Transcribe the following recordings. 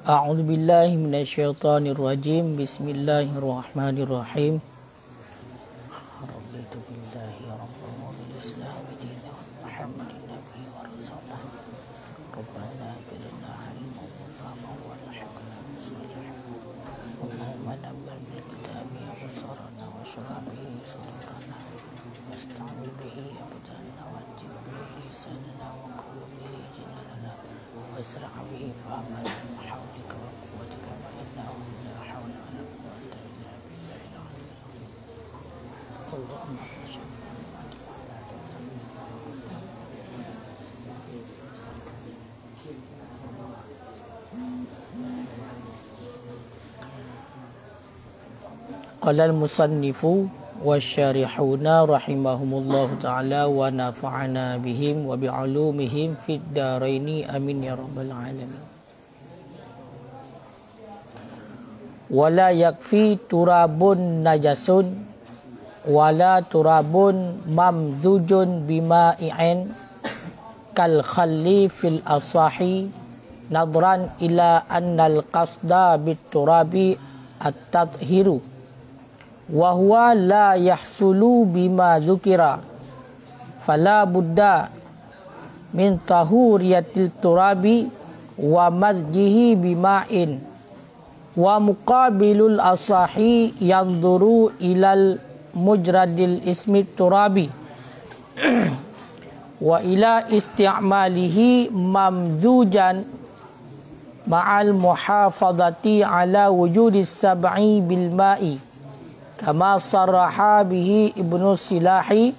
A'udzu billahi minasyaitonir rajim. Bismillahirrahmanirrahim. Raditu billahi rabban wa bil islam dinan wa Muhammadin nabiyyan wa rasulah. Rabbana atina ilman wa fahman wa alhiqna bis salihin. Allahumma nawwir bil kitabi absarana wa shrah bihi sadrana wasta'mil bihi abdana wa jib bihi lisanana wa qul bihi jinana wasra' bihi fahman Qala al-musannifu wasyarihuna rahimahumullahu ta'ala wa nafa'ana bihim wa bi'ulumihim fid daraini amin ya rabbal alamin. Wala yakfi turabun najasun wala turabun mamzujun bima'i'in kal khalli fil asahi nadran ila annal qasda bit turabi at-tadhiru wa huwa la yahsulu bima zukira fala budda min tahuriyatil turabi wa mazjihi bima'in wa muqabilul asahi yanzuru ilal mujradil ismi turabi wa ila isti'malihi mamzujan ma'al muhafadati ala wujudis sab'i bil ma'i kama sarraha bihi ibnu silahi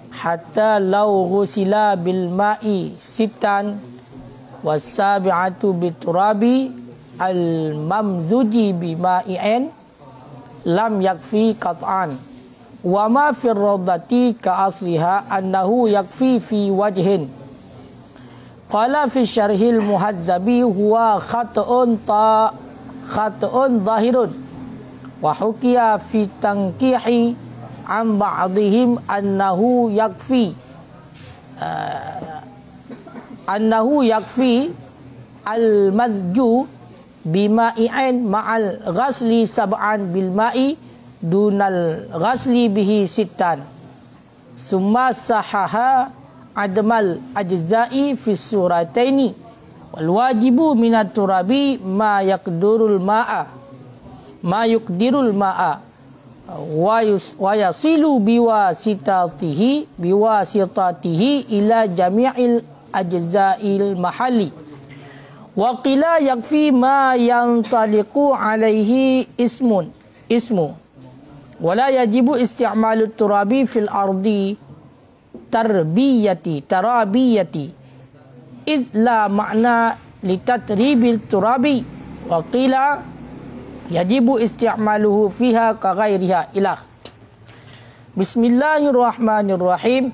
hatta law ghusila bil ma'i sitan wasabi'atu biturabi al mamzuji bima'in lam yakfi qat'an wa ma fi rawdati ka asliha annahu yakfi fi wajhin qala fi syarhil muhadzabi huwa khat'un zahirun wa hukiya fi tankihi an ba'dihim annahu yakfi al-mazju bima'in ma'al ghasli sab'an bil ma'i dunal ghasli bihi sittan summa sahaha admal ajza'i fi surataini wal wajibu minat turabi ma yaqdirul ma'a wa yasilu biwasitatihi ila jami'il ajza'il mahalli wa qila yakfi ma yantaliqu alaihi ismu wala yajibu isti'malut turabi fil ardi tarabiyati iz la ma'na litatribil turabi wa qila yajibu isti'maluhu fiha ka ghairiha ilah. Bismillahirrahmanirrahim.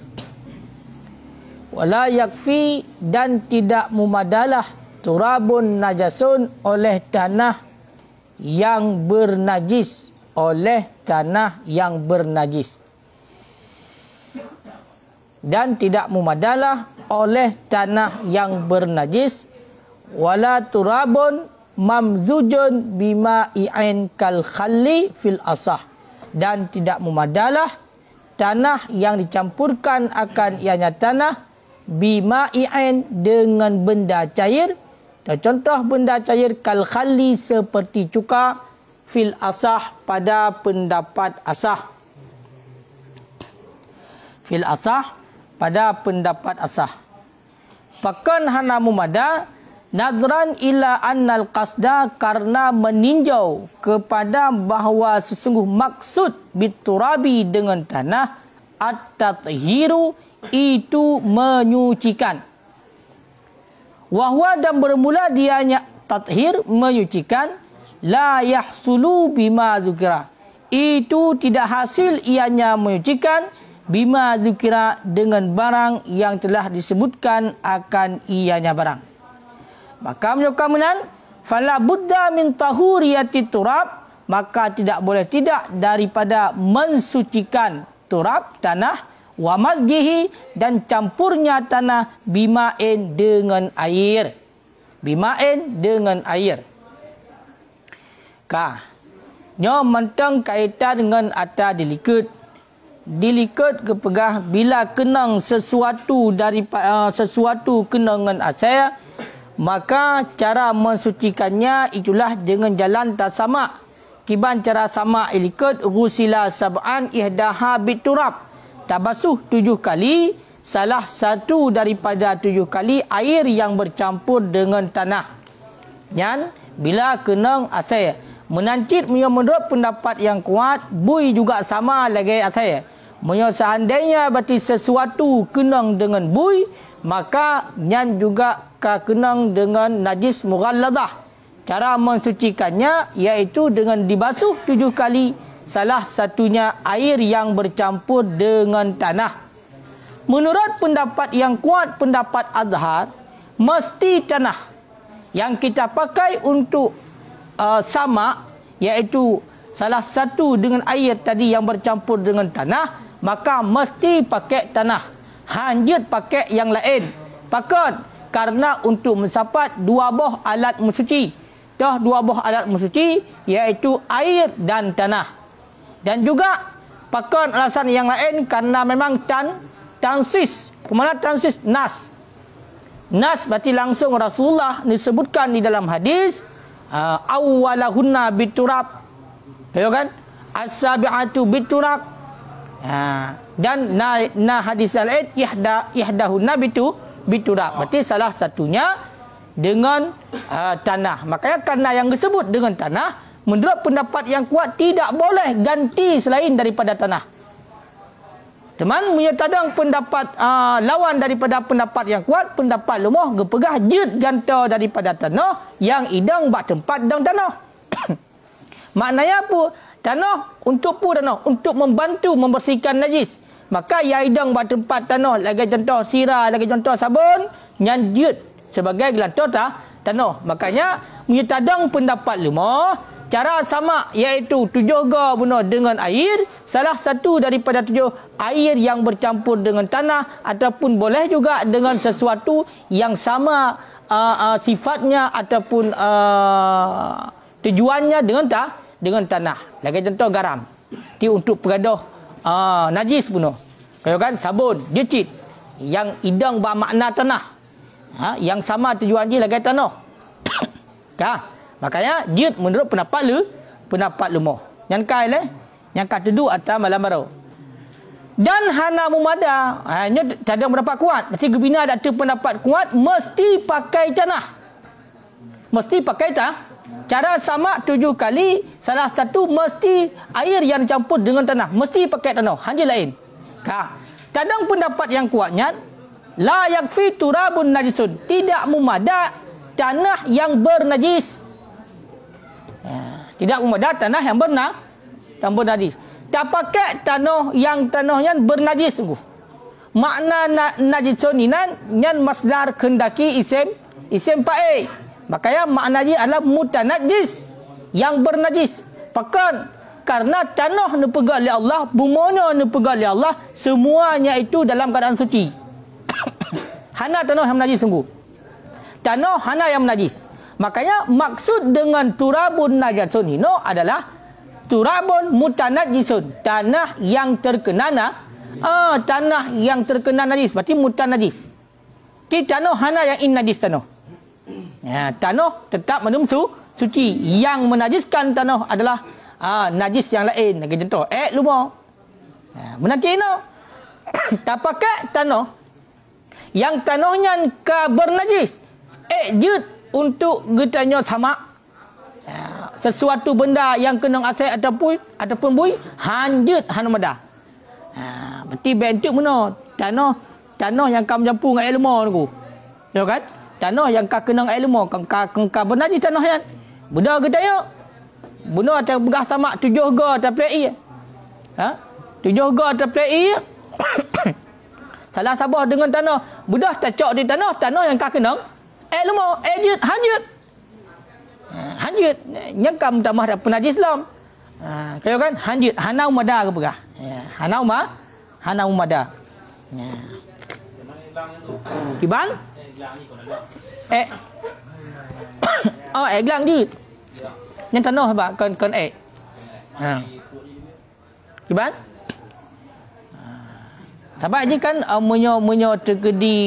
Wala yakfi dan tidak memadalah turabun najasun oleh tanah yang bernajis, dan tidak memadalah oleh tanah yang bernajis wala turabun mamzujun bima'i'in kal khalli fil asah, dan tidak memadalah tanah yang dicampurkan akan ianya tanah bima'i'in dengan benda cair. Dan contoh benda cair kal khalli seperti cuka fil asah pada pendapat asah. Fil asah pada pendapat asah. Fakan hana mumada nadran ila annal qasda, karena meninjau kepada bahawa sesungguh maksud biturabi dengan tanah at-tathiru itu menyucikan. Wahwa dan bermula dianya tathir menyucikan la yahsulu bima zukira, itu tidak hasil ianya menyucikan bima zukira dengan barang yang telah disebutkan akan ianya barang. Maka menyukamunan fala budda min tahuriyati turab, maka tidak boleh tidak daripada mensucikan turab tanah wa mazjihi dan campurnya tanah bima'in dengan air. Bima'in dengan air. Nyo mentang kaitan dengan atas dilikud. Dilikud kepegah bila kenang sesuatu daripada sesuatu kena dengan asal, maka cara mensucikannya itulah dengan jalan tasamak. Kiban cara sama ilikut ghusila sab'an ihdaha biturab. Tabasuh 7 kali, salah satu daripada 7 kali air yang bercampur dengan tanah. Yan bila kenang asal. Menancit menurut pendapat yang kuat, bui juga sama lagi asal. Seandainya berarti sesuatu kenang dengan bui, maka nyan juga kenang dengan najis mughalladah. Cara mensucikannya iaitu dengan dibasuh 7 kali, salah satunya air yang bercampur dengan tanah. Menurut pendapat yang kuat, pendapat Azhar, mesti tanah yang kita pakai untuk sama, iaitu salah satu dengan air tadi yang bercampur dengan tanah, maka mesti pakai tanah. Hanjut pakai yang lain. Pakat karena untuk mensapat 2 buah alat mensuci. 2 buah alat mensuci iaitu air dan tanah. Dan juga pakat alasan yang lain karena memang tansis. Kemana tansis? Nas. Nas berarti langsung Rasulullah disebutkan di dalam hadis, awwalahunna biturab. Tahu kan? As-sabi'atu biturab. Dan hadis lain ihdahunna biturab. Berarti salah satunya dengan tanah. Makanya karena yang disebut dengan tanah, menurut pendapat yang kuat tidak boleh ganti selain daripada tanah. Teman menyetadang pendapat lawan daripada pendapat yang kuat, pendapat lemah gepegah jid ganta daripada tanah yang idang bak tempat dan tanah. Maknanya apa? Tanah untuk apa tanah? Untuk membantu membersihkan najis. Maka ya idang bak tempat tanah, lagi contoh sirah, lagi contoh sabun, nyan jid sebagai gelantar tanah. Makanya menyetadang pendapat lemah, cara sama iaitu 7 ga benar dengan air, salah satu daripada 7 air yang bercampur dengan tanah, ataupun boleh juga dengan sesuatu yang sama sifatnya ataupun tujuannya dengan tanah. Lagi contoh garam. Dia untuk peradah najis benar. Kalau kan sabun, jecit yang idang bermakna tanah. Yang sama tujuan dia lagi tanah. Makanya jid menurut pendapat lemah. Yang kai le, yang kata du atas malam baru. Dan hana mumada, hanya tak ada pendapat kuat. Mesti gebina ada pendapat kuat mesti pakai tanah. Mesti pakai tanah. Cara sama 7 kali, salah satu mesti air yang campur dengan tanah. Mesti pakai tanah. Hanya lain. Kadang pendapat yang kuatnya, la yakfi turabun najisun. Tidak memada tanah yang bernajis. Tidak memada tanah yang bernajis. Tak pakai tanah yang tanahnya bernajis sungguh. Makna najisun ini nyan masdar kendaki isim fa'il. Makanya makna dia adalah mutanajis, yang bernajis. Pakan karena tanah dipegang oleh Allah, bumanya dipegang oleh Allah, semuanya itu dalam keadaan suci. Hana tanah yang najis sungguh. Tanah hana yang najis. Makanya maksud dengan turabun najasun ini adalah turabun mutanajisun, tanah yang terkena tanah yang terkena najis, berarti mutanajis. Ti tanah hana yang najis tanah. Tanah tetap minum suci. Yang menajiskan tanah adalah najis yang lain. Lagi contoh lumah. Menanti no. Tak pakai tanah yang tanahnya bernajis. Jud untuk getanya sama. Sesuatu benda yang kena asal ataupun bui hanjut hanamada. Berarti bentuk mana? Tanah yang kamu campur dengan air lemah tu. Tahu kan? Tanah yang kau kena air lemah, kau bernajis tanah yang. Benda getanya. Benda tak begah sama 7 ga taplai. 7 ga taplai. Salah sabah dengan tanah. Bedah tacok di tanah yang kau kena air lemah, hanjut. Hanjut nyangkam tamah dak penajis Islam. Kau kan hanjut hanau mada ke begah. Hanau mada. Kibang? eglang je. Yang tanah sebab kan ek. Kiban? Sebab ni kan menyo terjadi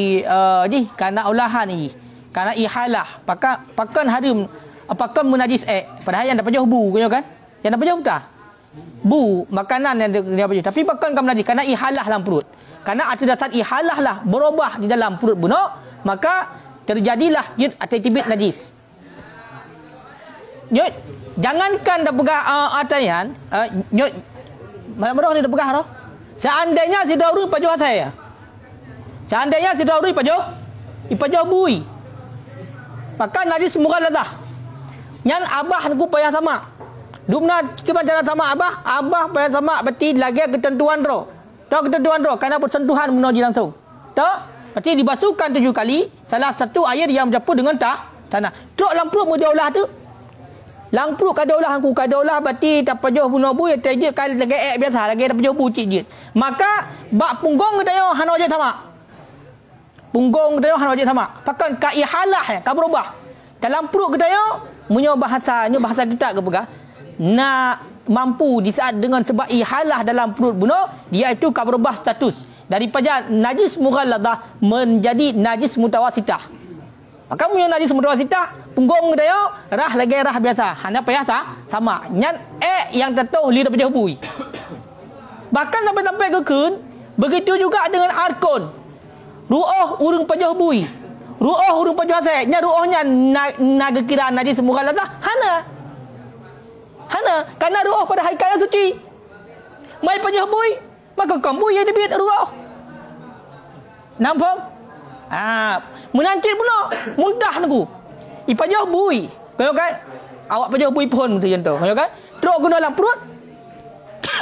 ni karena olahan ni. Karena ihalah. Pakan harum pakan menajis ek. Padahal yang dapat jauh bu kan? Yang dapat jauh tak? Bu makanan yang dia dapat jauh. Tapi pakan kan menajis karena ihalah dalam perut. Karena atas dasar ihalah lah berubah di dalam perut bunuh, maka terjadilah jid atau tibit najis. Nyut, jangankan dah pegah atayan, nyut, malam roh dia dah pegah roh. Seandainya si dauri pajuh saya. Seandainya si dauri pajuh bui. Maka najis mughalladah. Nyan abah aku payah sama. Dupna kepada sama abah payah sama berarti lagi ketentuan roh. Tak ketentuan roh kerana bersentuhan menuju langsung. Tak? Berarti dibasuhkan 7 kali. Salah satu air yang bercampur dengan tanah. Truk lampruk mu daulah tu. Lampruk kadaulah aku kadaulah berarti tak pajau bunuh bu ya tajik kali lagi biasa lagi tak pajau bu cik jit. Maka bak punggung kita yo hano je sama. Punggung kita yo hano je sama. Pakan ka ihalah ya ka berubah. Dalam perut kita yo munyo bahasa kita ke pegah. Mampu di saat dengan sebab ihalah dalam perut bunuh, iaitu ka berubah status daripada najis mughalladah menjadi najis mutawasitah. Maka punya najis mutawasitah punggung dia rah lagi rah biasa hanya payah sama nyan yang tertuh li dapat bui. Bahkan sampai kekun begitu juga dengan arkon ru'ah urang pajah bui ru'ah urang pajah saya nya ru'ahnya naga kira najis mughalladah hana karena ru'ah pada haikal yang suci mai pajah bui maka kamu yang dibit ru'ah nampak menancit pula mudah aku ipajah bui kau kan awak pajah bui pun tu contoh kau kan truk guna dalam perut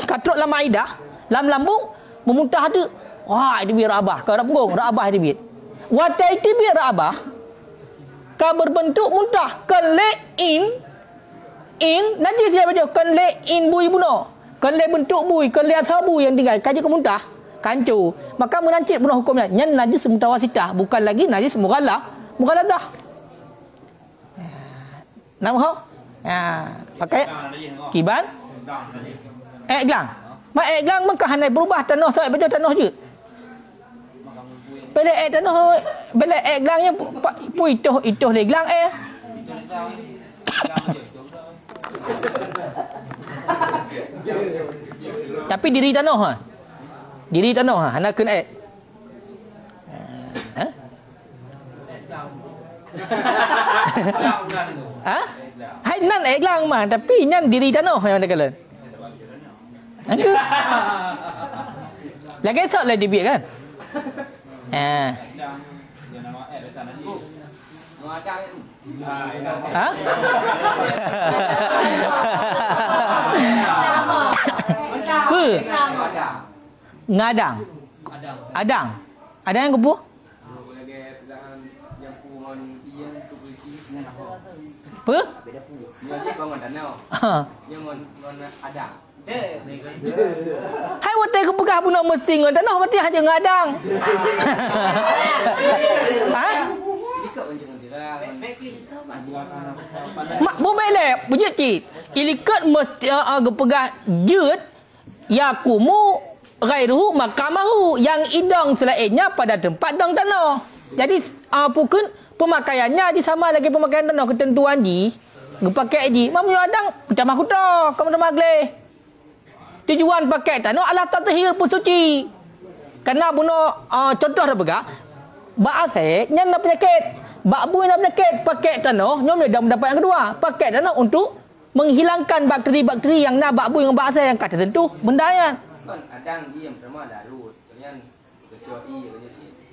katruk dalam maidah dalam lambung memuntah ada wah itu biar abah kau dak punggung dak abah dibit watai itu biar abah kau berbentuk muntah kele in najis dia baca kele in bui bunuh kele bentuk bui kele asal bui yang tinggal kaji kau muntah kancu maka menancit bunuh hukumnya nyan najis mutawasitah bukan lagi najis mughalladah. Nampak? Pakai kiban gelang mak gelang maka handai berubah tanah sampai baca tanah je bila tanah bila gelangnya pu itu le gelang tapi diri tanah hana kun hai nan gelang mah tapi nyan diri tanah yang ada kala angka lagi sok lah dibit kan ngadang ada yang kebu apa? Hai watai ke pegah pun nak mesti ngan tanah mesti hanya ngadang. Mak boleh le bujut cik. Ilikat mesti gepegah jut yakumu ghairuhu makamahu yang idang selainnya pada tempat dang tanah. Jadi pukun pemakaiannya di sama lagi pemakaian tanah ketentuan di gepakai di mamu adang pecah mahkuta kamu magle tujuan pakai tanah alat tathir pun suci karena buno contoh dah begak ba ase nyan nak penyakit ba bui nak penyakit pakai tanah nyom dah mendapat yang kedua pakai tanah untuk menghilangkan bakteri-bakteri yang nak ba bui dengan ba ase yang kata tentu benda yang kan adang dia yang pertama darut kemudian kecoi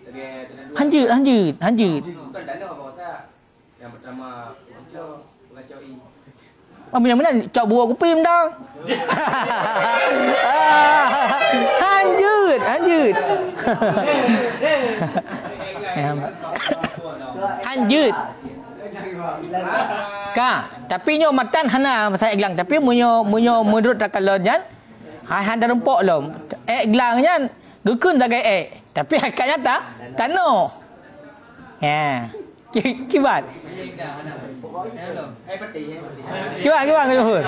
Hanjut. Bukan dana apa yang pertama kacoi. Apa yang mana cak buah kopi mendang. Hanjut. Hanjut. Tapi nyo matan hana pasal gelang tapi munyo menurut takalonyan han dah rempok lom. Gelangnya gekun dagai tapi hakikatnya tanah. Kibat. Gimana ke Johor?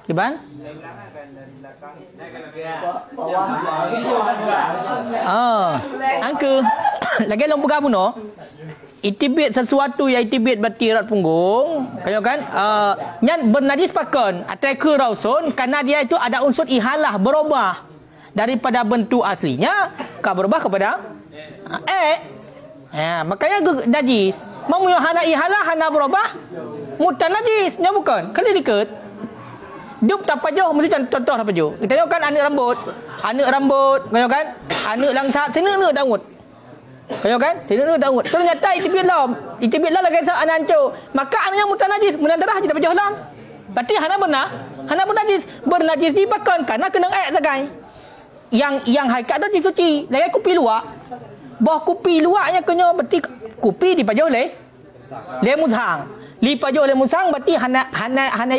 Gimana? Angka lagi long pegang puno. Itibit sesuatu yang itibit berarti rat punggung. Kaya kan? Nyan bernajis pakon atau ke rausun karena dia itu ada unsur ihalah berubah daripada bentuk aslinya berubah kepada makanya najis. Mau yang hana ihalah hana berubah mutan najis. Nya bukan. Kali diket. Duk tak pajau mesti contoh tak pajau. Kita tengok kan anak rambut. Kaya kan? Anak langsat sini nak daun. Kaya kan? Sini nak daun. Ternyata itibit lah. Itibit lah lagi anak hancur. Maka anaknya mutan najis. Mutan darah je dah pajau lah. Berarti hana benar. Hana bernajis. Bernajis dibakar karena kena air sagai. Yang haikat dah disuci. Lagi kupi luar. Bawah kupi luarnya kena berarti kupi dipajau le musang. Lipajau le musang berarti hana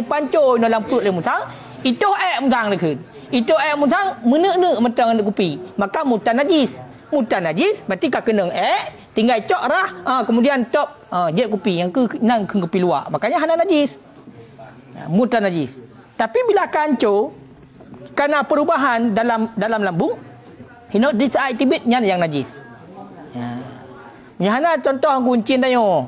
panco dalam perut le musang. Itu air musang le keun. Itu air musang menek-nek metang ada kupi. Maka mutan najis. Mutan najis berarti ka kena air tinggal cok rah kemudian cok je kupi yang ke nang ke kupi luar. Makanya hana najis. Mutan najis. Tapi bila kanco karena perubahan dalam lambung hinok di saat tibit yang najis. Hana contoh kuncin dayo.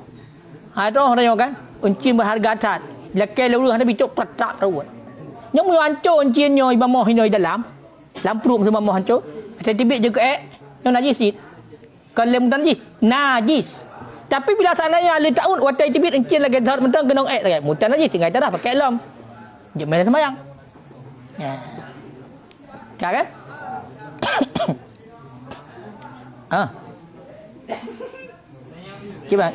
Ada orang dayo kan? Uncin berharga atas. Lekai lalu hana bitok petak tahu. Yang mu hancur uncinnya iba moh hinoi dalam perut semua moh hancur. Tibit juga yang najis it. Kalau mutan najis. Tapi bila sananya le taun watai tibit uncin lagi zat mentang kena lagi. Mutan najis tinggal dah pakai lam. Jom main sembahyang. Kan? Gimana?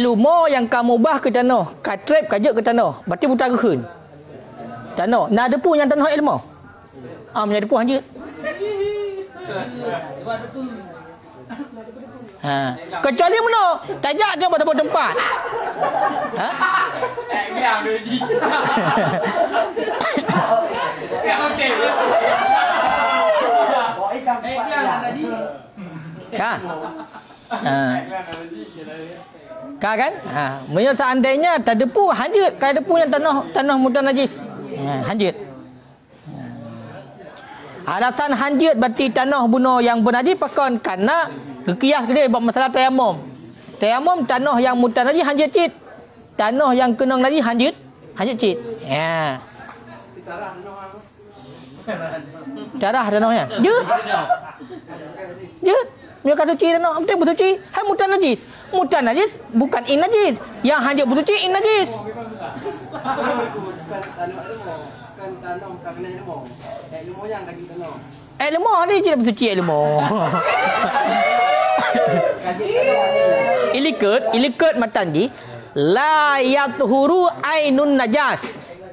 Lumo yang kamu ubah ke tanah, katrep kajak ke tanah, berarti buta ke khun. Tanah, nak depu yang tanah ilmu. Punya depu hanya. Kecuali mana? Tajak dia pada tempat. Kan? Menurut seandainya tak depu hanjut, kai depu yang tanah mutan najis. Hanjut. Alasan hanjut berarti tanah bunuh yang bernajis pakon karena kekiyah dia buat masalah tayamum. Tayamum tanah yang mutan najis hanjut cit. Tanah yang kena najis hanjut cit. Darah tanahnya. Jut. Mereka suci tanah. Betul bersuci. Hai mutan najis. Mutan najis bukan in najis. Yang hanjut bersuci in najis. Ilmu ni je bersuci ilmu. Ilikut matanji la yathuru ainun najas.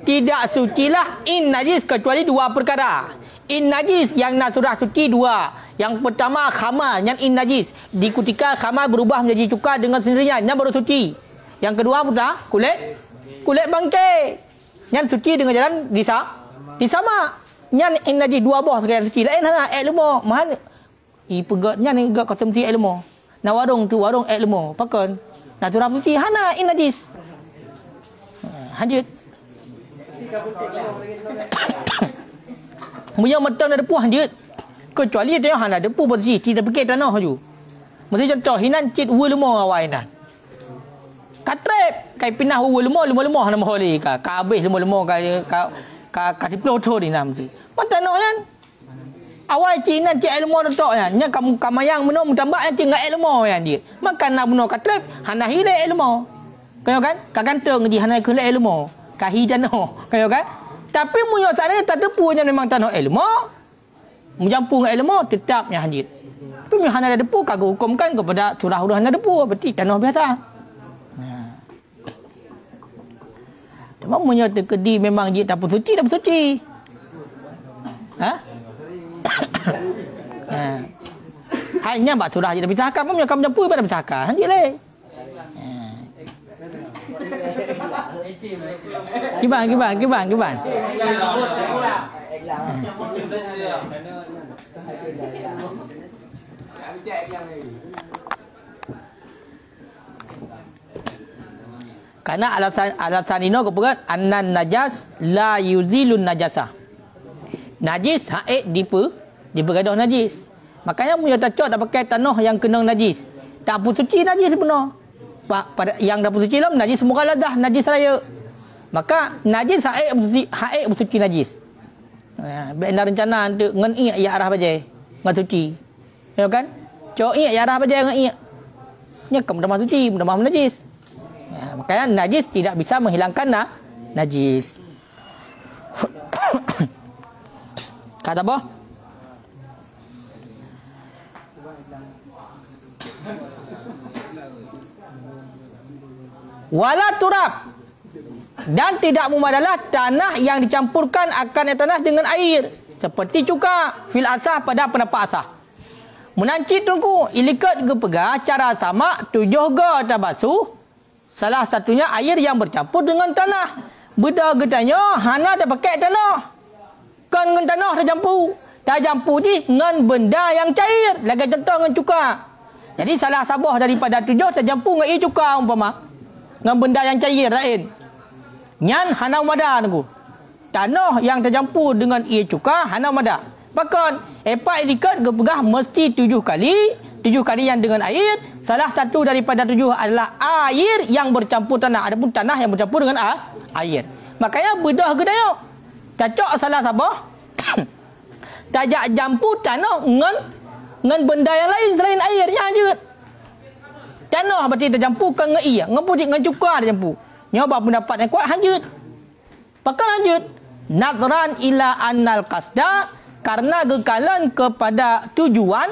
Tidak sucilah in najis kecuali dua perkara. In najis yang nak sudah suci dua. Yang pertama khamar yang in najis. Di ketika khamar berubah menjadi cuka dengan sendirinya, yang baru suci. Yang kedua pula kulit bangkai. Yang suci dengan jalan disama. Yang in najis dua boh sekali suci. Lain hana ilmu. Mahal. Pegatnya ni gak konsumsi ilmu. Na warung tu warung ilmu. Pakon. Na turap suci hana in najis. Lanjut. Munya matang ada puah lanjut. Kecuali dia hana ada puah bersih. Tidak pakai tanah je. Mesti contoh hinan cit uwa lemah awak hinan. Katrep. Kai pinah uwa lemah hana maholi. Ka habis lemah ka kasih ploto ni nam tu. Mata no kan. Awal cik nan cik ilmu tok kan. Nya kamu kamayang minum tambah yang cik ngai ilmu kan dia. Makan nak bunuh katrep hana hile ilmu. Kau kan? Ka gantung di hana kule ilmu. Ka hidano. Kau kan? Tapi munyo sana tak depu nya memang tanah ilmu. Mencampur dengan ilmu tetapnya hadir. Tapi munyo hana ada depu kagak hukumkan kepada surah huruf hana depu berarti tanah biasa. Cuma munyo tekedi memang dia tak suci. Hanya bak surah je dah pisahkan. Pun kamu campur pada pisahkan. Dia leh. Kiban. Karena alasan ini kepegat annan najas la yuzilun najasah. Najis haid dipergadah najis. Makanya punya tak pakai tanah yang kena najis. Tak pun suci najis benar. Pada yang dah suci lah najis semua ladah najis raya. Maka najis haid bersuci najis. Benda rencana untuk ngen ya arah bajai ngan suci. Ya kan? Cok ya arah bajai ngan nya kamu dah suci, dah najis. Makanya najis tidak bisa menghilangkan najis. Kata apa? Wala turab. Dan tidak memadalah tanah yang dicampurkan akan tanah dengan air. Seperti cuka fil asah pada pendapat asah. Menanci tungku ilikat ke pegah cara sama tujuh ga tabasu. Salah satunya air yang bercampur dengan tanah. Beda getanya hana tak pakai tanah. Kan dengan tanah dah campur. Dah campur je dengan benda yang cair. Lagi contoh dengan cuka. Jadi salah sabah daripada tujuh dah campur dengan air cuka umpama. Dengan benda yang cair lain. Nyan hana mada nunggu. Tanah yang tercampur dengan air cuka hana mada. Bahkan epak ilikat ke pegah mesti 7 kali. 7 kali yang dengan air. Salah satu daripada 7 adalah air yang bercampur tanah. Adapun tanah yang bercampur dengan air. Makanya bedah ke dayok. Cacok salah sabah. Tajak campur tanah dengan benda yang lain selain air. Yang je. Tanah berarti tercampurkan dengan air. Dengan cuka tercampur. Nyoba pendapat yang kuat lanjut. Pakai lanjut. Nadran ila annal qasda. Karena kekalan kepada tujuan.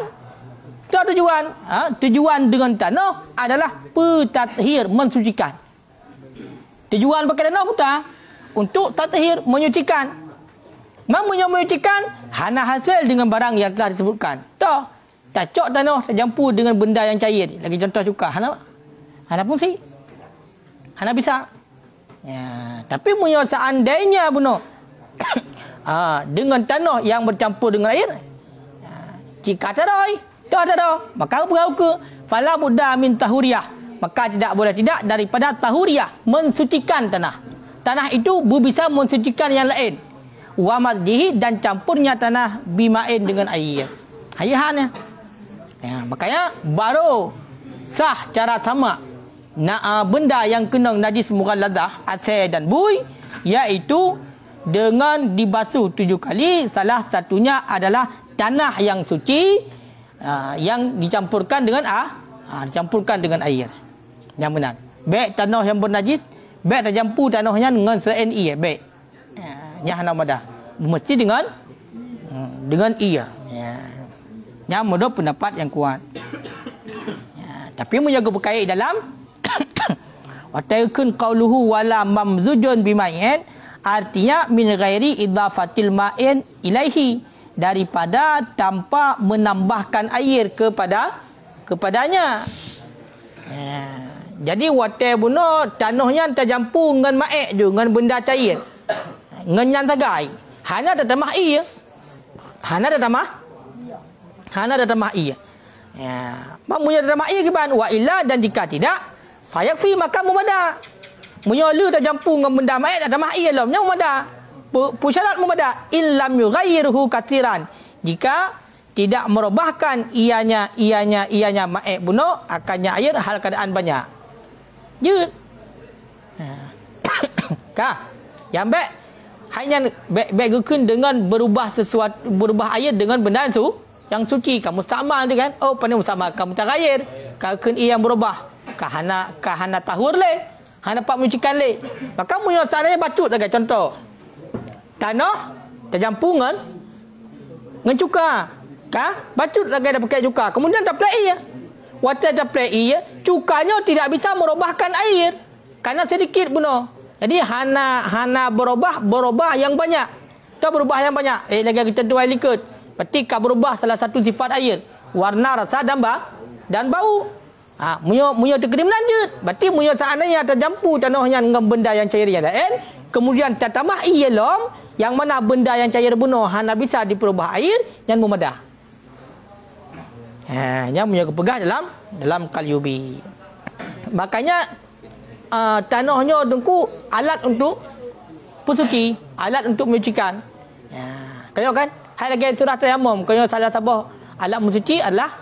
Tujuan dengan tanah adalah petathir, mensucikan. Tujuan pakai tanah putar untuk tathir, menyucikan. Mamanya menyucikan hana hasil dengan barang yang telah disebutkan. Tak cok tanah tercampur dengan benda yang cair. Lagi contoh cuka. Hana pun si. Hana bisa. Ya, tapi punya seandainya bunuh. Dengan tanah yang bercampur dengan air. Jika tak ada. Maka berau ke fala budda min tahuriyah. Maka tidak boleh tidak daripada tahuriyah, mensucikan tanah. Tanah itu bisa mensucikan yang lain. Wa madjihi dan campurnya tanah bimain dengan air. Ayahannya. Ya, makanya baru sah cara sama benda yang kena najis mughalladah, asal dan bui, iaitu dengan dibasuh 7 kali. Salah satunya adalah tanah yang suci yang dicampurkan dengan dicampurkan dengan air. Yang benar. Baik tanah yang bernajis, baik tercampur tanahnya dengan selain air, baik. Yang hana mesti dengan air. Yang menurut pendapat yang kuat. Tapi menjaga berkait dalam wa taykun qauluhu wala mamzujun bima'in, artinya min ghairi idhafatil ma'in ilaihi, daripada tanpa menambahkan air kepadanya. Jadi water bunuh tanahnya tercampur dengan ma'in je, dengan benda cair. Ngenyan tagai. Hana dah tambah air. Hana dah tambah air. Mamunya dah tambah air ke ban? Wa illa, dan jika tidak, fayakfi maka mumada. Menyola tercampur dengan benda ma'in dah tambah air lah. Mumada. Pusyarat mumada illam yughayyiruhu katsiran. Jika tidak merubahkan ianya ma'in bunuh akannya air hal keadaan banyak. Je. Yang baik hanya baik gekun dengan berubah air dengan benda yang suci. Kamu mustakmal dia kan. Oh, pandai mustakmal kamu tak air. Kalau kun yang berubah kahana tahur le. Hana pak menyucikan le. Maka mu yang seandainya bacut lagi contoh. Tanah tercampur dengan cuka. Bacut lagi ada pakai cuka. Kemudian tak play air. Water tak play air, cukanya tidak bisa merubahkan air. Karena sedikit bunuh. Jadi hana berubah yang banyak. Tak berubah yang banyak. Lagi kita dua likut. Ketika berubah salah satu sifat air. warna, rasa dan bau. Munyo terkena lanjut. Berarti munyo seandainya tercampur tanahnya dengan benda yang cair yang lain, kemudian tertambah ielom, yang mana benda yang cair bunuh hanya bisa diperubah air yang memadah. Yang munyo kepegah dalam kalyubi. Makanya tanahnya dengku alat untuk bersuci, alat untuk menyucikan. Kaya kan? Hai lagi surah tayamum, kaya salah sabah alat mensuci adalah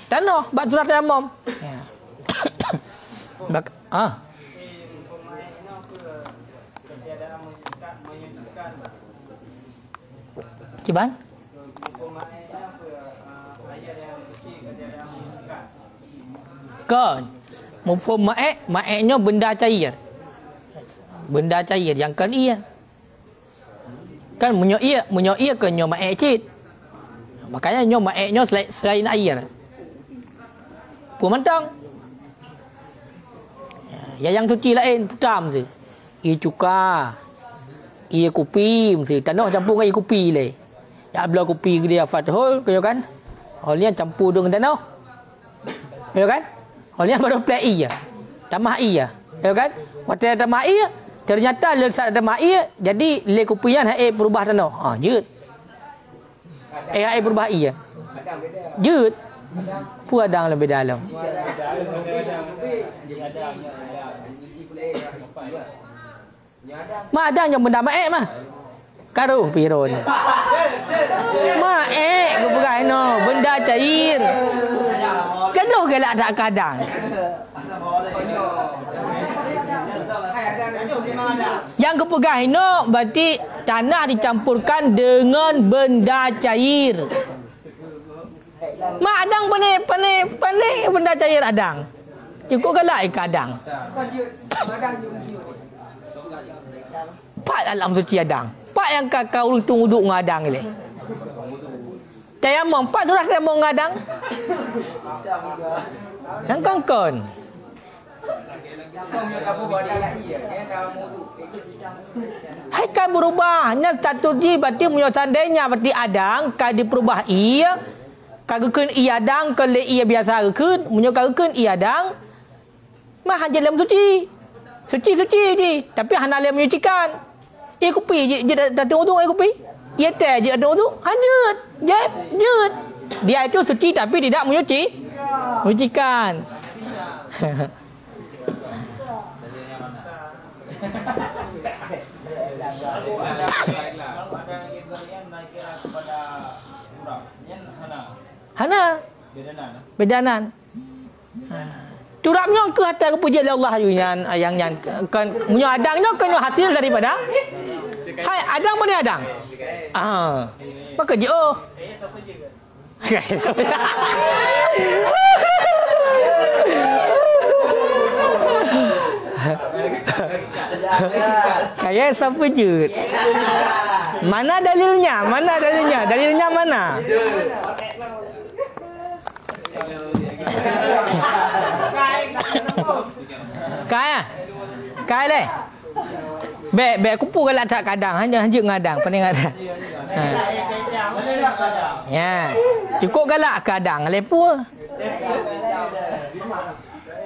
tanah bab surah tayamum. Ciban? Kan. Mufhum ma'eknya benda cair. Benda cair yang kan iya. Kan munyo iya ke nyo ma'ek cit. Makanya nyo ma'eknya selain air. Pemantang. Yang suci lain putam tu. Ia cuka. Ia kopi mesti tanah campur dengan ia kopi le. Ya belah kopi dia fathul kaya kan. Hal campur dengan tanah. Ya kan? Hal baru play iya. Tambah iya. Ya kan? Waktu tambah iya ternyata letak tambah iya jadi le kopian berubah tanah. Jut. Berubah iya. Jut. Puadang lebih dalam. Mak ada yang benda maek mah. Karuh piron. Maek ke pegai no, benda cair. Gaduh gelak tak kadang. Yang kepegai no berarti tanah dicampurkan dengan benda cair. Mak adang panik benda cair adang. Cukup galak kadang. Pak dalam suci adang. Pak yang kau untung uduk ngadang ni. Tayamum pak surah tayamum ngadang. Yang kongkon. Hai kan berubah. Nya satu ji berarti munyo tandanya berarti adang kai diperubah iya. Kagukun iya dang ke le iya biasa kagukun munyo kagukun iya dang. Mah hanya dalam suci. Suci je. Tapi hana le menyucikan. Ia kopi je datang tu ai kopi. Ia teh je datang tu. Hanyut. Jut. Dia itu suci tapi tidak menyucikan. Hana. Bedanan. Turapnya ke atas kepujian Allah yang kan punya adangnya kena hasil daripada hai adang mana adang? Maka je Kayak siapa je? Mana dalilnya? Dalilnya mana? Kai le. Bek kupu galak tak kadang hanya ngadang pandai ngadang. Ya. Cukup galak kadang lepu.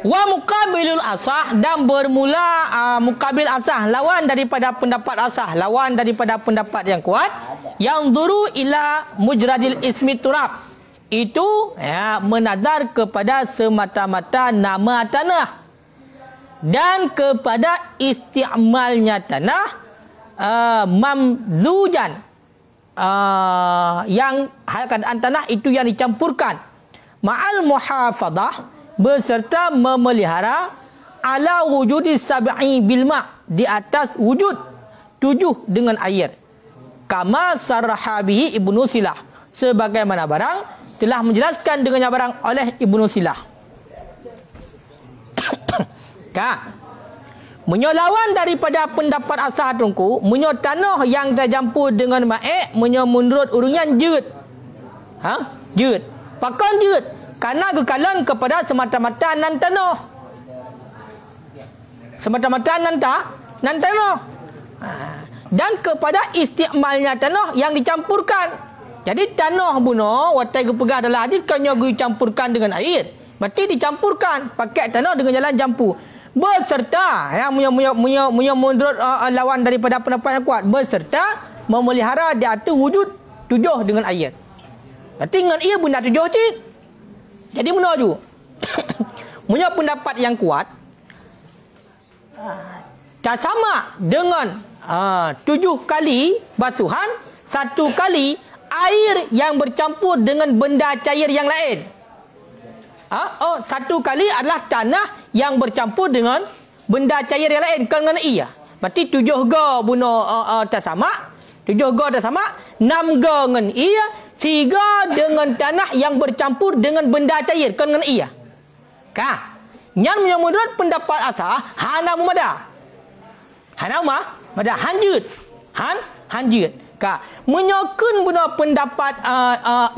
Wa muqabilul asah dan bermula muqabil asah lawan daripada pendapat yang kuat yang duru ila mujradil ismi turab. Itu menazar kepada semata-mata nama tanah dan kepada isti'malnya tanah mamzujan yang keadaan tanah itu yang dicampurkan ma'al muhafadah beserta memelihara ala wujudi sab'i bilma di atas wujud 7 dengan air kama sarhabihi Ibnu Silah sebagaimana barang telah menjelaskan dengannya barang oleh Ibnu Silah. Menyo lawan daripada pendapat asah tungku, menyo tanah yang tercampur dengan ma'ek, menyo menurut urungan jut. Jut. Pakan jut. Karena kekalan kepada semata-mata nan tanah. Semata-mata nan tanah. Dan kepada isti'malnya tanah yang dicampurkan. Jadi tanah buno watai gepegah adalah hadis kanya dicampurkan dengan air. Berarti dicampurkan pakai tanah dengan jalan jampu. Berserta yang menurut lawan daripada pendapat yang kuat, berserta memelihara di atas wujud 7 dengan air. Berarti dengan ia benda 7 cik. Jadi menuju punya pendapat yang kuat tak sama dengan 7 kali basuhan, 1 kali air yang bercampur dengan benda cair yang lain. 1 kali adalah tanah yang bercampur dengan benda cair yang lain. Kan dengan ia. Berarti 7 ga bunuh tak sama. 7 ga tak sama. 6 ga dengan ia. 3 dengan tanah yang bercampur dengan benda cair. Kan dengan ia. Kah? Yang menurut pendapat asal hana mumada. Hana mumada hanjut. Hanjut. Kah? Menyokun guna pendapat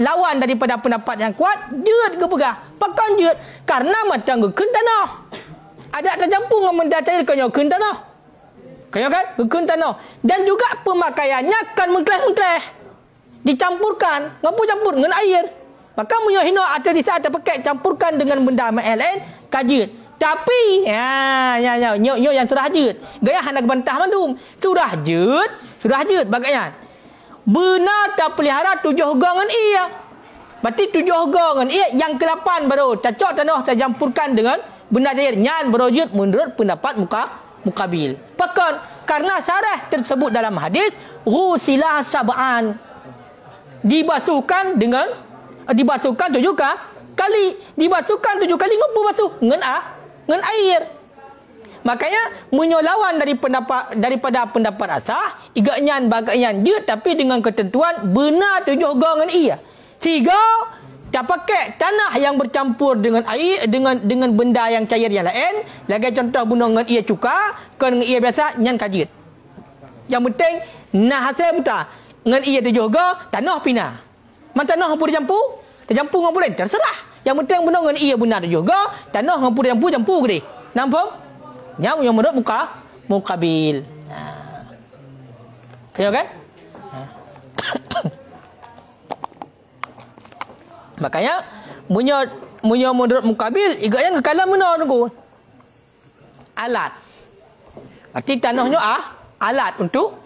lawan daripada pendapat yang kuat, jut ke pegah. Pakan jut karena macam gekun tanah. Ada tercampur dengan benda cair kena gekun tanah. Kena kan? Gekun tanah. Dan juga pemakaiannya kan mengkleh-mengkleh. Dicampurkan, ngapu campur dengan air. Maka punya hina ada di saat pakai campurkan dengan benda lain kajut. Tapi nyo yang surah jut. Gaya hendak bantah mandum. Surah jut bagaimana? Benar tak pelihara 7 ga dengan ia. Berarti 7 ga dengan ia yang ke-8 baru cocok tanah tercampurkan dengan benda cair. Nyan berujud menurut pendapat mukabil. Pakan karena syarah tersebut dalam hadis ghusila sab'an. Dibasuhkan 7 kali. Dibasuhkan 7 kali ngapu basuh dengan air. Makanya menyolawan daripada pendapat asah iganyan bagaian dia tapi dengan ketentuan benar 7 ga dengan ia. 3 tak pakai tanah yang bercampur dengan air dengan benda yang cair yang lain. Lagi contoh bunuh dengan ia cuka, kan dengan ia biasa nyan kajit. Yang penting nah hasil buta dengan ia 7 ga tanah pina. Man tanah hampur campur dengan boleh terserah. Yang penting bunuh dengan ia benar 7 ga tanah hampur campur gede. Nampak? Yang menurut mukabil. Kaya kan? Makanya punya menurut mukabil igaknya kekalan mana nunggu. Alat. Berarti tanahnya alat untuk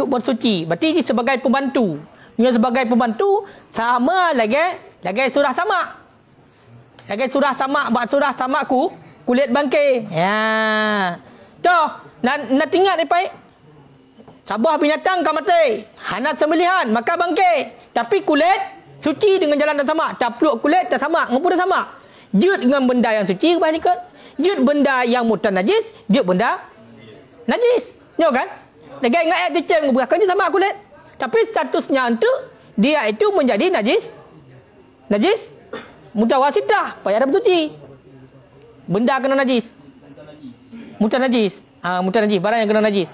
bersuci. Berarti sebagai pembantu. Punya sebagai pembantu sama lagi surah sama. Lagi surah sama buat surah sama kulit bangkai. Ya. Tuh, nak ingat ni pai. Sabah binatang kan mati. Hanat sembelihan maka bangkai. Tapi kulit suci dengan jalan yang sama. Tapluk kulit tak sama, ngapu dah sama. Jut dengan benda yang suci kebanyakan. Jut benda yang mutanajis, jut benda najis. Nyo kan? Lagi ingat ayat dicem bukan sama kulit. Tapi statusnya untuk dia itu menjadi najis. Najis mutawasitah, payah dah bersuci. Benda kena najis. Mutanajis. Mutanajis. Barang yang kena najis.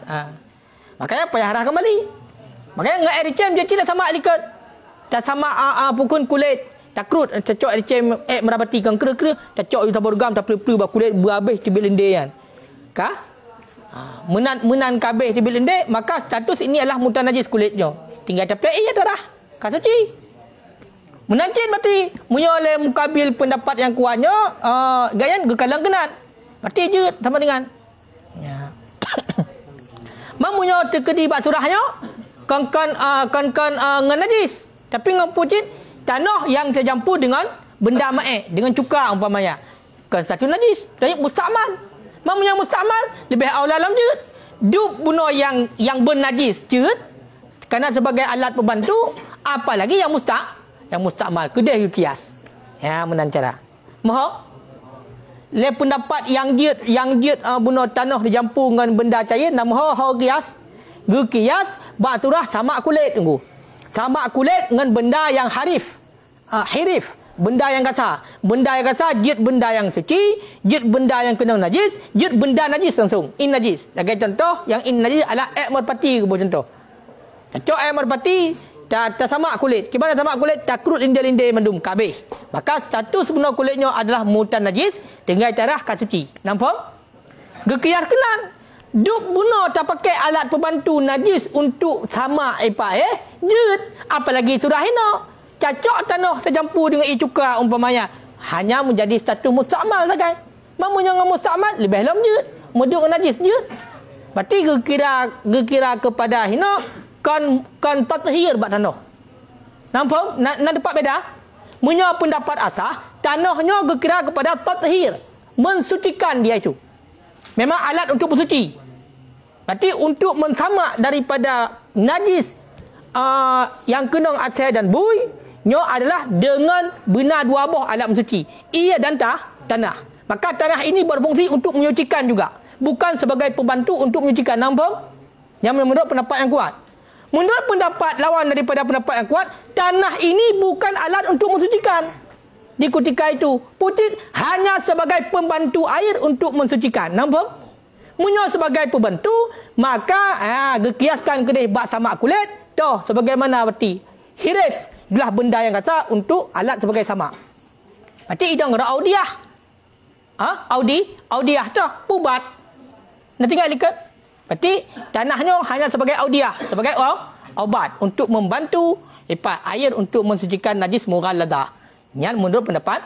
Makanya payah harah kembali. Makanya dengan air dicem dia tidak sama likat. Tak sama pukul kulit. Takrut. Cocok air dicem. Merabati kan kera-kera. Cocok yuta borgam. Tak perlu kulit berhabis di bilik lendir kan. Kah? Menan kabeh di bilik lendir. Maka status ini adalah mutanajis kulitnya. Tinggal capai ya darah. Kah suci. Menancit berarti oleh mukabil pendapat yang kuatnya gayan gekalang kenat. Berarti je sama dengan ya. Mamunya terkedi bak surahnya kan ngan najis. Tapi ngapucit tanah yang tercampur dengan benda mae dengan cuka umpamanya. Kan satu najis. Jadi mustakmal. Mamunya mustakmal lebih aula lam je. Dup bunuh yang bernajis je kerana sebagai alat pembantu apalagi yang mustakmal kedai kias. Ya menancara. Maha le pendapat yang jit bunuh tanah dicampur dengan benda cair nama ha kias. Kias bak surah sama kulit tunggu. Sama kulit dengan benda yang hirif. Benda yang kasar. Benda yang kasar jit benda yang suci, jit benda yang kena najis, jit benda najis langsung. In najis. Lagi contoh yang in najis adalah air merpati ke contoh. Cocok air merpati tak sama kulit. Gimana sama kulit? Takrut lindir-lindir mendum kabeh. Maka status sebenar kulitnya adalah mutan najis dengan cara suci. Nampak? Gekiar kenan. Duk guna tak pakai alat pembantu najis untuk sama jut. Apalagi surah hina. Cacok tanah tercampur dengan cuka umpamanya. Hanya menjadi satu mustakmal saja. Mamanya dengan mustakmal lebih lama jut. Muduk dengan najis jut. Berarti kira kepada hina kan tathir bak tanah. Nampak? Nak dapat beda? Punya pendapat asah, tanahnya kira kepada tathir, mensucikan dia itu. Memang alat untuk bersuci. Berarti untuk mensamak daripada najis yang kena asal dan bui, nyo adalah dengan benar dua buah alat mensuci. Ia dan tanah. Maka tanah ini berfungsi untuk menyucikan juga. Bukan sebagai pembantu untuk menyucikan. Nampak? Yang menurut pendapat yang kuat. Menurut pendapat lawan daripada pendapat yang kuat, tanah ini bukan alat untuk mensucikan. Di ketika itu, putih hanya sebagai pembantu air untuk mensucikan. Nampak? Munyo sebagai pembantu, maka dikiaskan kena bak sama kulit, toh sebagaimana berarti hirif adalah benda yang kata untuk alat sebagai sama. Berarti idang ra audiah. Audiah toh pubat. Nak tinggal likat. Berarti tanahnya hanya sebagai audiah, sebagai obat untuk membantu air untuk mensucikan najis mughalladah. Yang menurut pendapat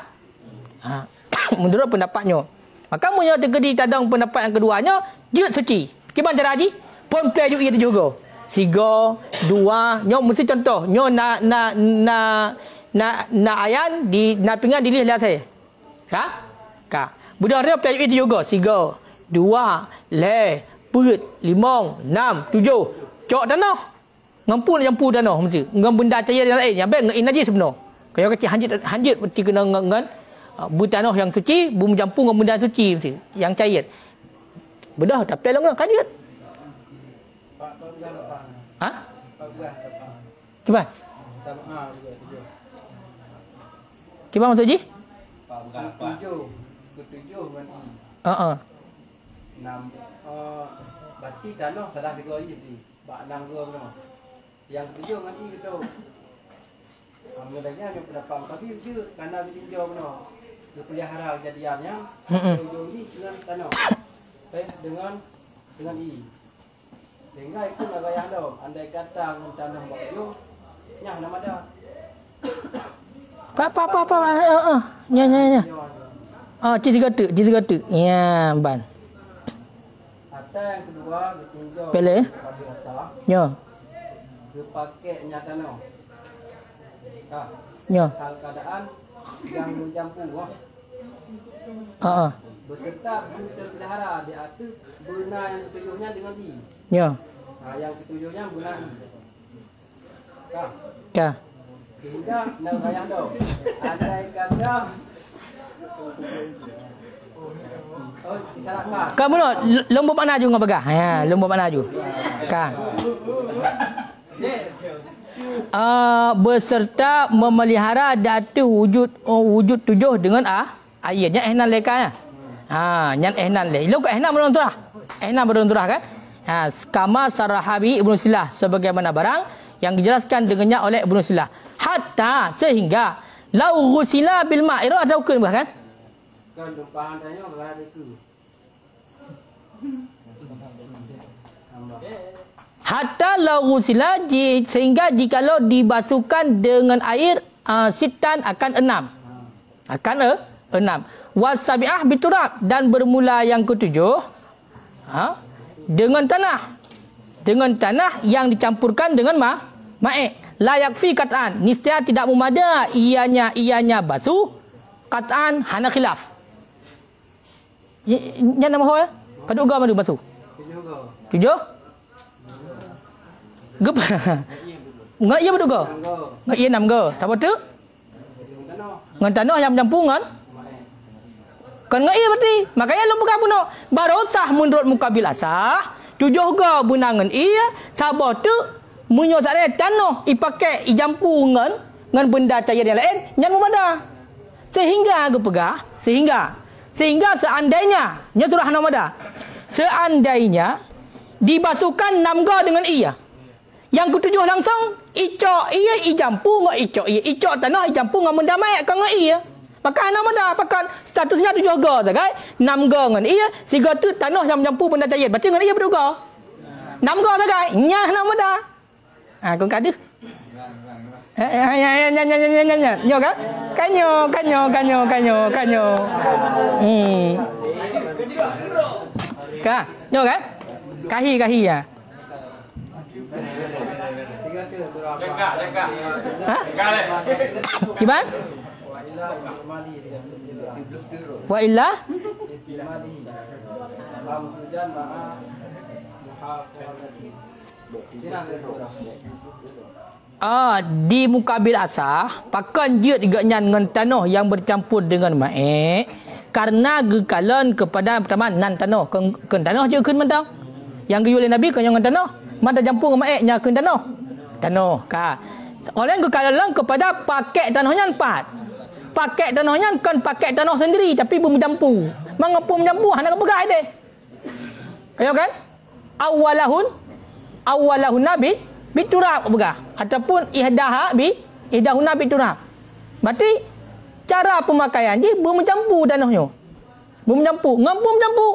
menurut pendapatnya. Maka munyo terjadi tadang pendapat yang keduanya, dia suci. Gimana cara haji? Pon play juga juga. 3, 2, nyo mesti contoh, nyo na ayan di na pinggan di lihat saya. Ka. Budak dia play juga. 3, 2, le, put, 5, 6, 7. Cok tanah. Ngampu nak campur tanah mesti. Ngam benda cair yang lain. Yang baik ngin najis sebenar. Kalau kecil hanjit mesti kena ngan tanah yang suci, bumi campur dengan benda suci mesti. Yang cair. Bedah tak pelong lah kajut. Gimana? Gimana Maksud Ji? Ketujuh berarti tanah salah tiga je. Bak 6 ke mana. Yang ketujuh dengan I gitu. Mulanya ada pendapat tapi dia kerana ditinjau benar. Dia pelihara kejadiannya. Ujung ni dengan tanah. Dengan I. Sehingga itu nak gaya dah. Andai kata dengan tanah baju, nyah nama dah. Nya. Cerita kata. Ya, ban. Atau yang kedua ditinjau. Pele. Ya. Dia pakai nya tanah. Ya. Hal keadaan yang mencampur. Beserta benda terpelihara di atas benar yang ketujuhnya dengan I. Ya. Yang ketujuhnya benar I. Ka. Sehingga nak gaya dah. Andai kata Kamu no lomba mana ju ngah bagah. Lomba mana ju. Ka. Beserta memelihara datu wujud tujuh dengan ayatnya ehnan leka ya. Nyan ehnan le. Lo ka ehnan belum turah. Ehnan belum turah kan? Kama sarahabi Ibnu Silah sebagaimana barang yang dijelaskan dengannya oleh Ibnu Silah. Hatta sehingga lau ghusila bil ma'i ada hukum bahkan. Kan depan tanya berada itu. Hatta lau ghusila sehingga jikalau dibasuhkan dengan air sitan akan 6. Akan 6. Wasabi'ah biturab dan bermula yang ketujuh dengan tanah. Dengan tanah yang dicampurkan dengan ma'i. Layak fi qat'an, niscaya tidak memada ianya basuh qat'an hana khilaf. Nya nama ho pada uga madu basuh. 7. Gep. Ngat ia betul ke? Ngat ia 6 ke? Siapa tu? Ngan tanah yang mencampur kan? Kan ngat ia berarti. Makanya lu bukan puno. Baru sah menurut mukabil asah. 7 ke bunangan ia. Siapa tu? Munyo sare tanah ipakai ijampu ngan benda cair yang lain nyan memada. Sehingga ke pegah, sehingga seandainya nya surah namada. Seandainya dibasuhkan 6 ga dengan ia. Yang ketujuh langsung icok ia ijampu ngak icok ia. Icok tanah ijampu ngak benda mai kan ngak ia. Maka nama dah pakan statusnya 7 ga sagai. 6 ga ngan ia, 3 tu tanah yang mencampur benda cair. Berarti ngan ia berapa ga? 6 ga sagai. Nya nama dah. Kau kada. Nyo kan? Kanyo. Ka, nyo kan? Kahi ya. Ha? Gimana? Wa illa di mukabil asah pakan dia digaknya dengan tanah yang bercampur dengan ma'e karena gekalan kepada pertama nan tanah ken tanah je keun mentang yang geyu oleh nabi kan yang tanah mata campur dengan ma'e nya keun tanah ka oleh gekalan kepada pakai tanahnya 4 pakai tanahnya kan pakai tanah sendiri tapi bercampur mengapa mencampur hana pegang deh kayo kan awalahun nabi biturab begah ataupun ihdahuna biturab. Berarti cara pemakaian dia bermencampur tanahnya. Bermencampur, ngampun mencampur.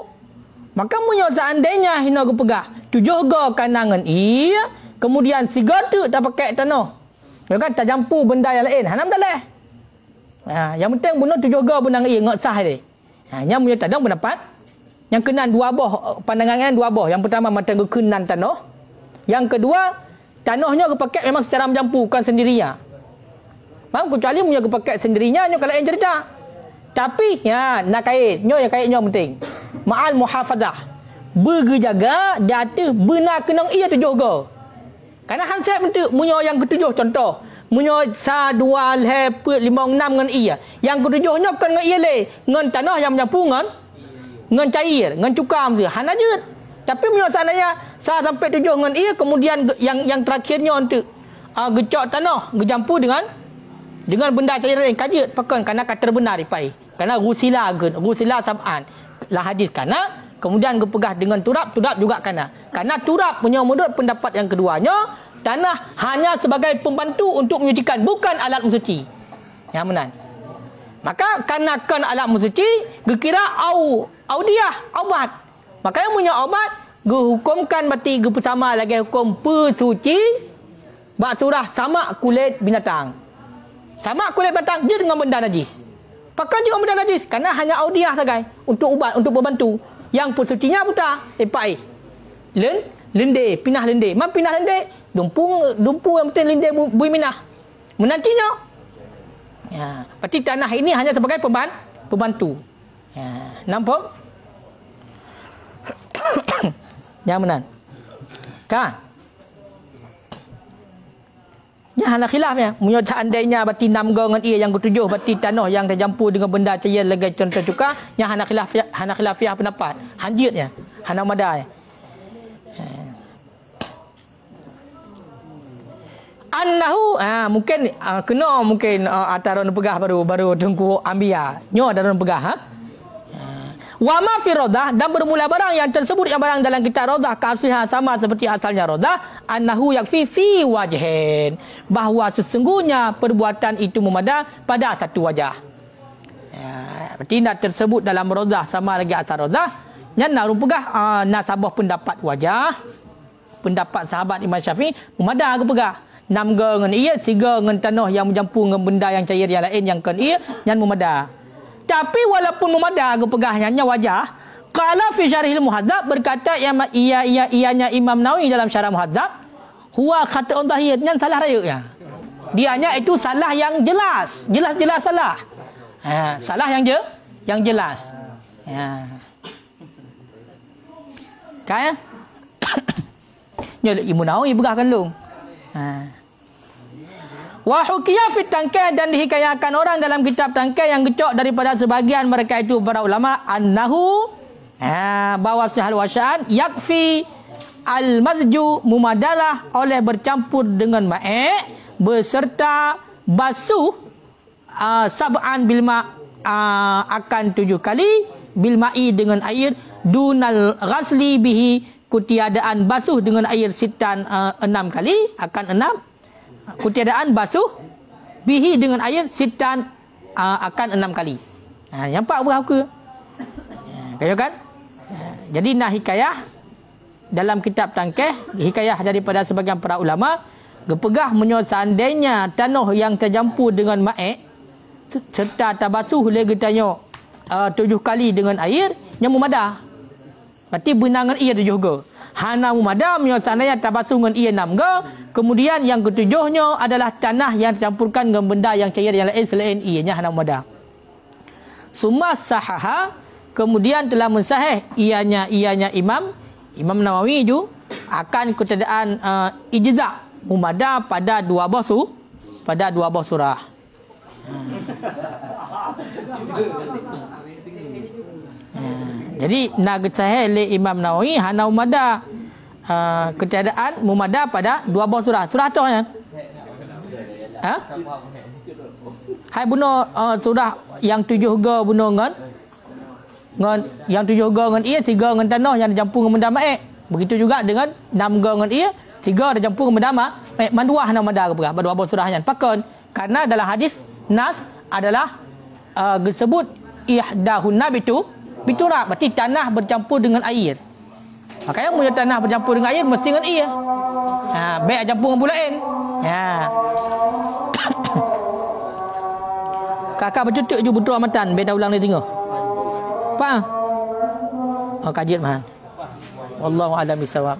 Maka munyo seandainya hina ke pegah 7 ga kanangan ia kemudian 3 tu tak pakai tanah. Ya kan tak campur benda yang lain. Hanam dah leh. Yang penting bunuh 7 ga benang ia ngak sah dia. Nya munyo tadang pendapat yang kenan 2 boh pandangan 2 boh. Yang pertama mata kenan tanah. Yang kedua tanahnya kepakai memang secara mencampur bukan sendirinya. Faham kecuali punya kepakai sendirinya nyo kalau yang cerita. Tapi nak kait nyo yang kait nyo penting. Ma'al muhafazah. Berjaga data benar kenang ia 7 ga. Karena hansep bentuk munyo yang ketujuh contoh. Munyo 1 2 3 4 5 6 ngan ia. Yang ketujuhnya bukan ngan ia le, ngan tanah yang mencampur ngan cair, ngan cukam tu. Han aja. Tapi munyo seandainya 1 sampai 7 dengan ia kemudian yang terakhirnya untuk gecok tanah gecampur dengan benda cairan yang kajut pakan karena kata benar dipai karena rusila sab'an lah hadis karena kemudian gepegah dengan turab juga karena turab punya menurut pendapat yang keduanya tanah hanya sebagai pembantu untuk menyucikan bukan alat mensuci yang benar. Maka karena alat mensuci gekira audiyah obat maka yang punya obat hukumkan berarti bersama lagi hukum pesuci bak surah sama kulit binatang. Sama kulit binatang je dengan benda najis. Pakai juga benda najis karena hanya audiah saja untuk ubat untuk membantu. Yang pesucinya buta lepai. Lende pinah lende. Man pinah lende dumpu yang penting lende bui minah. Menantinya. Ya, berarti tanah ini hanya sebagai pembantu. Ya, nampak? Yang benar. Kan? Ya hana khilaf ya. Munyo seandainya berarti 6 ga dengan ia yang ketujuh berarti tanah yang tercampur dengan benda cair lagi contoh juga yang hana khilaf pendapat. Hanjitnya. Hana madai. Annahu mungkin kena mungkin ataran pegah baru tengku ambia. Nyo ataran pegah wa ma fi radah dan bermula barang yang tersebut yang barang dalam kitab radah keaslihan sama seperti asalnya radah annahu yakfi fi wajhin bahawa sesungguhnya perbuatan itu memadai pada satu wajah. Berarti nak tersebut dalam radah sama lagi asal radah yang nak pegah nasabah pendapat wajah pendapat sahabat Imam Syafi'i memadai ke pegah 6 ga dengan ia 3 dengan tanah yang mencampur dengan benda yang cair yang lain yang kan ia yang memadai. Tapi walaupun memadai ke pegahnya wajah qala fi syarhil muhadzab berkata ianya Imam Nawawi dalam syarah muhadzab huwa khata'un zahir yang salah raya dianya itu salah yang jelas salah salah yang jelas kan nya Imam Nawawi pegahkan lu wa hukiya fit tangkih dan dihikayakan orang dalam kitab tangkih yang gecok daripada sebagian mereka itu para ulama annahu bahawa sahal wasya'an yakfi al-mazju mumadalah oleh bercampur dengan ma'e beserta basuh sab'an bilma akan 7 kali bilma'i dengan air dunal ghasli bihi kutiadaan basuh dengan air sitan 6 kali akan 6 kutiadaan basuh bihi dengan air sitan akan 6 kali. Yang 4 berapa? Kaya kan? Jadi nah hikayah dalam kitab tangkeh, hikayah daripada sebagian para ulama, gepegah menyo seandainya tanah yang tercampur dengan ma'ik serta tabasuh lagi tanya 7 kali dengan air yang memadah. Berarti benangan ia 7 ga. Hana memadah menyo seandainya tabasuh dengan ia 6 ga. Kemudian yang ketujuhnya adalah tanah yang tercampurkan dengan benda yang cair yang lain selain ianya hana memadah. Summa sahaha, kemudian telah mensahih ianya Imam Nawawi itu akan keadaan ijza' mumadah pada 2 buah surah. Jadi nak sahih oleh Imam Nawawi hana mumadah keadaan mumadah pada 2 buah surah. Surah tu kan? Hai bunuh surah yang 7 ga bunuh dengan yang 7 ga dengan ia, 3 dengan tanah yang dicampur dengan benda ma'ik. Begitu juga dengan 6 ga dengan ia, 3 dicampur dengan benda ma'ik. Manduah nama dah ke berapa 2 buah surahnya. Pakon karena dalam hadis nas adalah disebut ihdahunna biturab, berarti tanah bercampur dengan air. Makanya punya tanah bercampur dengan air mesti dengan ia. Baik campur dengan bulain. Kakak bercutuk je betul amatan, baik dah ulang dia tengok. Apa? Kajian man. Wallahu a'lam bissawab.